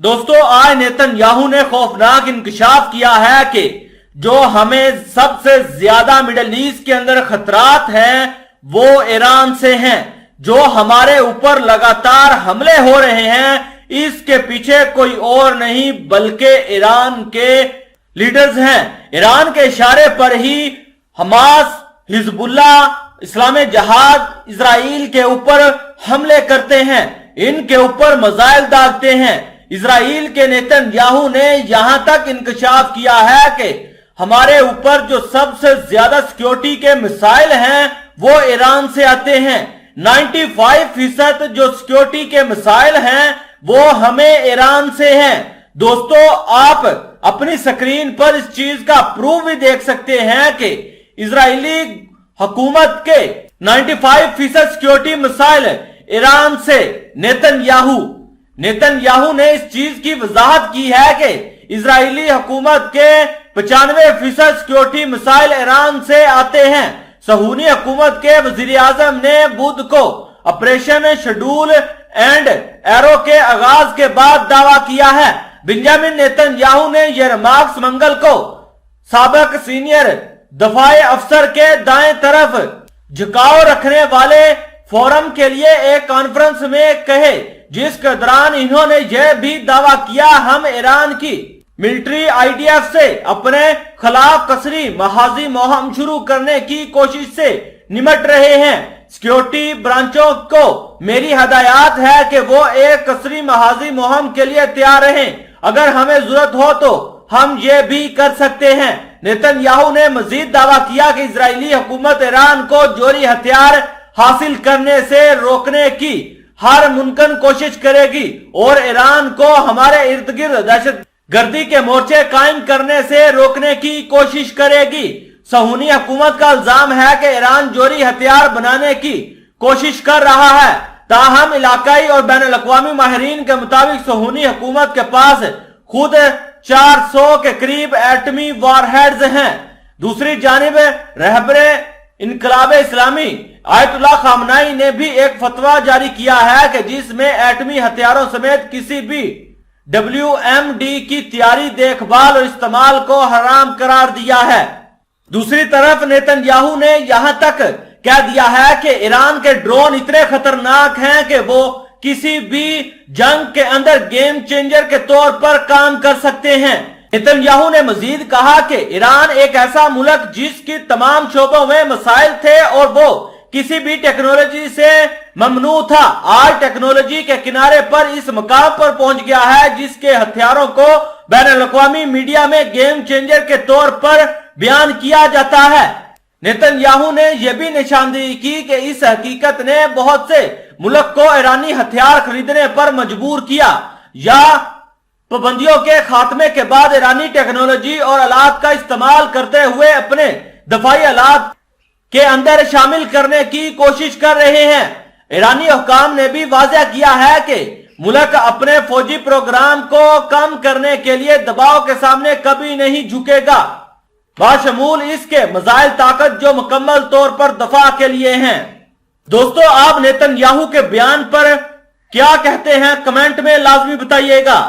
دوستو آج نیتن یاہو نے خوفناک انکشاف کیا ہے کہ جو ہمیں سب سے زیادہ مڈل ایسٹ کے اندر خطرات ہیں وہ ایران سے ہیں. جو ہمارے اوپر لگاتار حملے ہو رہے ہیں اس کے پیچھے کوئی اور نہیں بلکہ ایران کے لیڈرز ہیں. ایران کے اشارے پر ہی حماس، حزب اللہ، اسلام جہاد اسرائیل کے اوپر حملے کرتے ہیں، ان کے اوپر میزائل داغتے ہیں. اسرائیل کے نیتن یاہو نے یہاں تک انکشاف کیا ہے کہ ہمارے اوپر جو سب سے زیادہ سیکیورٹی کے مسائل ہیں وہ ایران سے آتے ہیں. 95% جو سیکیورٹی کے مسائل ہیں وہ ہمیں ایران سے ہیں. دوستو آپ اپنی سکرین پر اس چیز کا پروف بھی دیکھ سکتے ہیں کہ اسرائیلی حکومت کے 95% سیکیورٹی مسائل ایران سے. نیتن یاہو نے اس چیز کی وضاحت کی ہے کہ اسرائیلی حکومت کے 95% سیکیورٹی مسائل ایران سے آتے ہیں. صہیونی حکومت کے وزیر اعظم نے بدھ کو آپریشن شیڈول اینڈ ایرو کے آغاز کے بعد دعویٰ کیا ہے. بنجامن نیتن یاہو نے یہ ریمارکس منگل کو سابق سینئر دفاع افسر کے دائیں طرف جھکاؤ رکھنے والے فورم کے لیے ایک کانفرنس میں کہے، جس کے دوران انہوں نے یہ بھی دعویٰ کیا ہم ایران کی ملٹری IDF سے اپنے خلاف قسری محاذی مہم شروع کرنے کی کوشش سے نمٹ رہے ہیں. سیکیورٹی برانچوں کو میری ہدایات ہے کہ وہ ایک قسری محاذی مہم کے لیے تیار رہیں، اگر ہمیں ضرورت ہو تو ہم یہ بھی کر سکتے ہیں. نیتن یاہو نے مزید دعویٰ کیا کہ اسرائیلی حکومت ایران کو جوہری ہتھیار حاصل کرنے سے روکنے کی ہر ممکن کوشش کرے گی اور ایران کو ہمارے ارد گرد دہشت گردی کے مورچے قائم کرنے سے روکنے کی کوشش کرے گی. صہیونی حکومت کا الزام ہے کہ ایران جوہری ہتھیار بنانے کی کوشش کر رہا ہے، تاہم علاقائی اور بین الاقوامی ماہرین کے مطابق صہیونی حکومت کے پاس خود 400 کے قریب ایٹمی وار ہیڈز ہیں. دوسری جانب رہبر انقلاب اسلامی آیت اللہ خامنائی نے بھی ایک فتویٰ جاری کیا ہے کہ جس میں ایٹمی ہتھیاروں سمیت کسی بھی WMD کی تیاری، دیکھ بھال اور استعمال کو حرام قرار دیا ہے. دوسری طرف نیتن یاہو نے یہاں تک کہہ دیا ہے کہ ایران کے ڈرون اتنے خطرناک ہیں کہ وہ کسی بھی جنگ کے اندر گیم چینجر کے طور پر کام کر سکتے ہیں. نیتن یاہو نے مزید کہا کہ ایران ایک ایسا ملک جس کی تمام شعبوں میں مسائل تھے اور وہ کسی بھی ٹیکنالوجی سے ممنوع تھا، آج ٹیکنالوجی کے کنارے پر اس مقام پر پہنچ گیا ہے جس کے ہتھیاروں کو بین الاقوامی میڈیا میں گیم چینجر کے طور پر بیان کیا جاتا ہے. نیتن یاہو نے یہ بھی نشاندہی کی کہ اس حقیقت نے بہت سے ملک کو ایرانی ہتھیار خریدنے پر مجبور کیا یا پابندیوں کے خاتمے کے بعد ایرانی ٹیکنالوجی اور آلات کا استعمال کرتے ہوئے اپنے دفاعی آلات کے اندر شامل کرنے کی کوشش کر رہے ہیں. ایرانی حکام نے بھی واضح کیا ہے کہ ملک اپنے فوجی پروگرام کو کم کرنے کے لیے دباؤ کے سامنے کبھی نہیں جھکے گا، بشمول اس کے میزائل طاقت جو مکمل طور پر دفاع کے لیے ہیں. دوستو آپ نیتن یاہو کے بیان پر کیا کہتے ہیں کمنٹ میں لازمی بتائیے گا.